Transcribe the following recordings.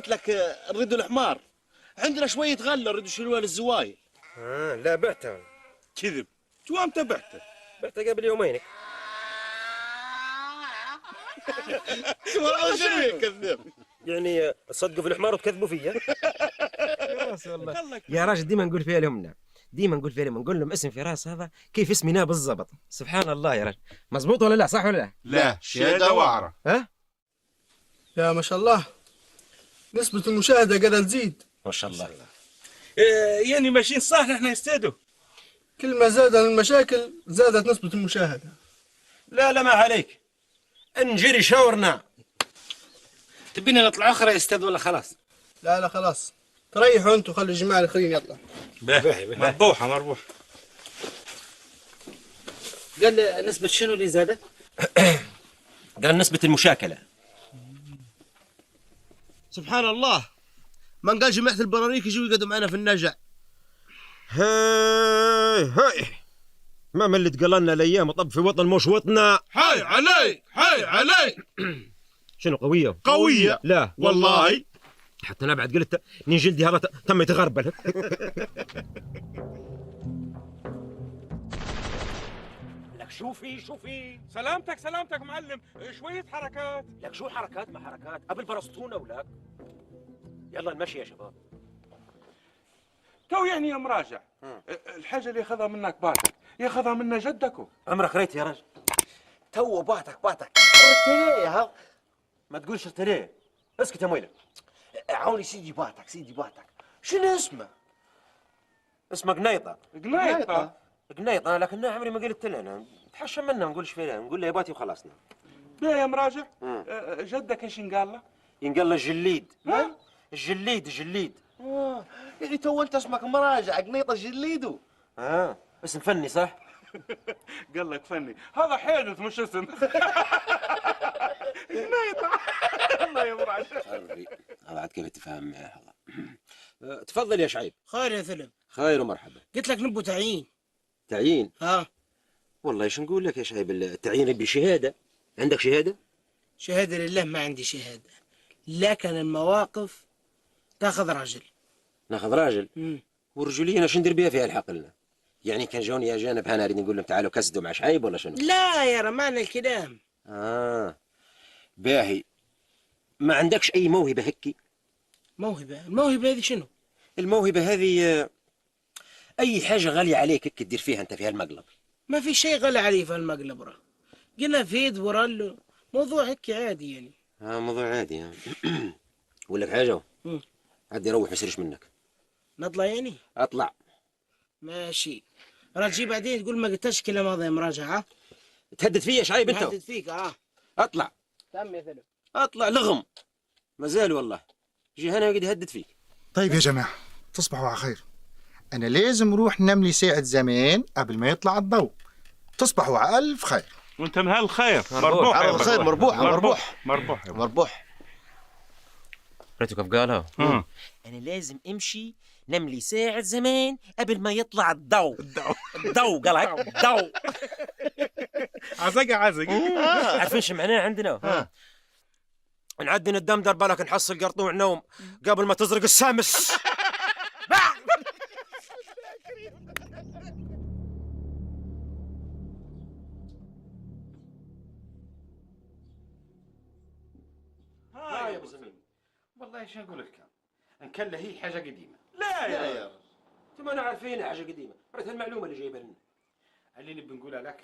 قلت لك نريدوا الحمار، عندنا شويه غله نريدوا يشيلوها للزوايا. لا بعته. كذب، شو امتى بعته؟ بعته قبل يومين. والله شنو يكذب؟ يعني تصدقوا في الحمار وتكذبوا فيا؟ فراس والله يا راجل، ديما نقول فيها لهم، ديما نقول فيها لهم، نقول لهم اسم فراس هذا كيف اسمنا بالضبط. سبحان الله يا راجل، مزبوط ولا لا؟ صح ولا لا؟ لا شهاده واعره. ها؟ يا ما شاء الله، نسبة المشاهدة قاعدة تزيد. ما شاء الله. يعني ماشيين صح نحن يا استاذ. كل ما زاد المشاكل زادت نسبة المشاهدة. لا ما عليك، نجري شاورنا. تبينا نطلع اخرى يا استاذ ولا خلاص؟ لا خلاص، تريحوا انتوا، خلي الجماعة الاخرين يطلع. مربوحه. قال نسبة شنو اللي زادت؟ قال نسبة المشاكلة. سبحان الله، ما قال جماعه البراريك يجوا يقعدوا معنا في النجع. هاي ما ملت قلنا الايام وطب في وطن مش وطنا. حي علي. شنو قوية؟ لا والله حتى انا بعد قلت اني جلدي هذا تم يتغربل. لك شوفي سلامتك معلم، شوية حركات. لك شو حركات ما حركات قبل برسطونا ولك. يلا نمشي يا شباب. تو يعني يا مراجع، الحاجة اللي ياخذها منك باتك ياخذها منا جدكو. عمرك ريت يا رجل؟ تو باتك ارتليه ما تقولش ارتليه، اسكت يا مويلة. عوني سيدي باتك شنو اسمه؟ اسمه قنيطة. قنيطة. لكن عمري ما قلت لنا نتحشم منه، ما نقولش فيه، نقول له يا باتي وخلصنا. بيه يا مراجع، جدك ايش ينقال له؟ ينقال له الجليد. ها؟ الجليد. يعني تو انت اسمك مراجع قنيطه جليدو. اسم فني صح؟ قال لك فني، هذا حادث مش اسم. قنيطة. الله يا مراجع. هذا عاد كيف تفهم هذا. تفضل يا شعيب. خير يا ثلب. خير ومرحبا. قلت لك نبو تعيين؟ ها والله ايش نقول لك يا شعيب، التعيين بشهادة. عندك شهادة؟ شهادة لله ما عندي شهادة، لكن المواقف تاخذ راجل. ناخذ راجل؟ والرجولية انا شو ندير بها في هالحقل؟ يعني كان جوني اجانب انا اريد نقول لهم تعالوا كسدوا مع شعيب ولا شنو؟ لا يا رمانة الكلام. باهي، ما عندكش اي موهبة هكي؟ الموهبة هذه شنو؟ الموهبة هذه اي حاجة غالية عليك هكي تدير فيها انت في هالمقلب. ما في شيء غلى عليه في المقلب راه. قلنا فيد ورالو موضوع هيك عادي يعني. موضوع عادي. اقول لك حاجة، عاد يروح ما يصيرش منك. نطلع يعني؟ اطلع. ماشي، راجي بعدين تقول ما قلتش كلام هذا يا مراجع. ها تهدد فيا شعيب انت؟ تهدد فيك. اطلع. تم يا ثلب. اطلع لغم. ما زال والله يجي هنا يقعد يهدد فيك. طيب يا جماعة تصبحوا على خير. أنا لازم نروح ننام لي ساعة زمان قبل ما يطلع الضوء. تصبحوا على ألف خير. وانت من هالخير. مربوح. على الخير. مربوح. ريتو كيف قالها؟ انا لازم امشي نملي ساعة زمان قبل ما يطلع الضوء. الضوء قال هيك الضوء. عزق. عارفين شو معناه عندنا؟ نعدي الدمدر بالك نحصل قرطوع نوم قبل ما تزرق الشمس. يا ابو زميل، والله ايش اقول لك، ان كان هي حاجه قديمه. لا يا رجل، انتم انا عارفين حاجة قديمة، ريت المعلومة اللي جايبها لنا. اللي نبي نقولها لك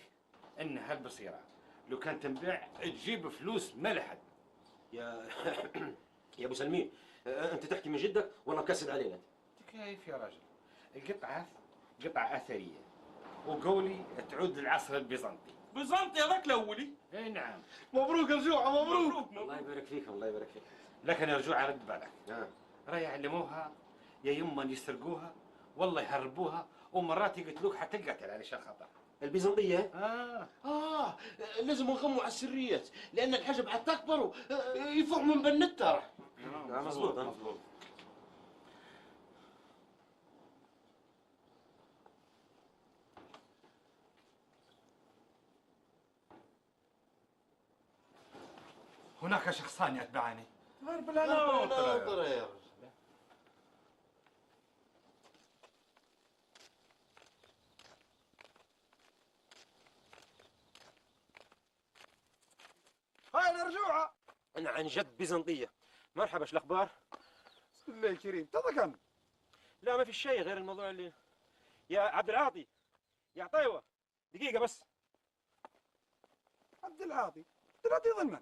ان هالبصيره لو كانت تنباع تجيب فلوس ما لحد. يا يا ابو سلمين، انت تحكي من جدك ولا مكسد علينا؟ كيف يا رجل؟ القطعه قطعه اثريه، وقولي تعود للعصر البيزنطي. بيزنطي هذاك الاولي؟ اي نعم. مبروك رجوع مبروك. الله يبارك فيك. لكن يا رجوع رد بالك، راه يعلموها يا يما يسرقوها والله يهربوها، ومرات يقتلوك حتى القتل علشان خاطر البيزنطية. لازم نغموا على السريات لان الحاجه بعد تكبر يفوح من بنتها. مظبوط. هناك شخصان يتبعاني. هرب العناطرة يا رجل. هاي الرجوعة. انا عن جد بيزنطيه. مرحبا، شو الاخبار؟ بسم الله الكريم، تضكم. لا ما في شيء غير الموضوع اللي يا عبد العاطي، يا عطيوه، دقيقه بس. عبد العاطي ضمن.